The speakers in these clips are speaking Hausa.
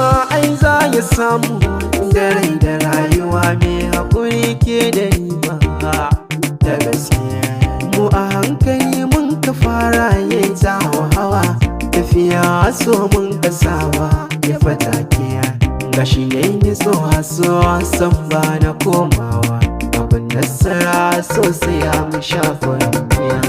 ma ai za ya samu, da rai da rayuwa mai haƙuri ke da riba da gaskiya. Mu a hankali mun ka fara ya ta hawa, tafiya so mun ka saba ya fatakiya. Gashi ya yi nitso haso san ba na komawa, abin nasara sosai ya mu shafa duniya.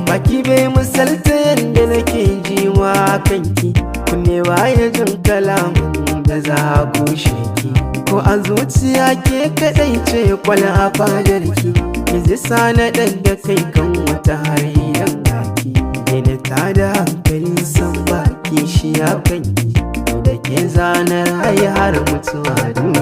Baki bai misalta yadda nake jiwa kanki, kunne baya jin kalaman da za a kushe ki. Ko a zuciya ke kaɗai ce kwala a fadarki, ki ji sa na ɗan da kai kan wata har idan gaki. Ina ta da hankali san baki shi ya kanki, da ke zanar har mutuwa duniya.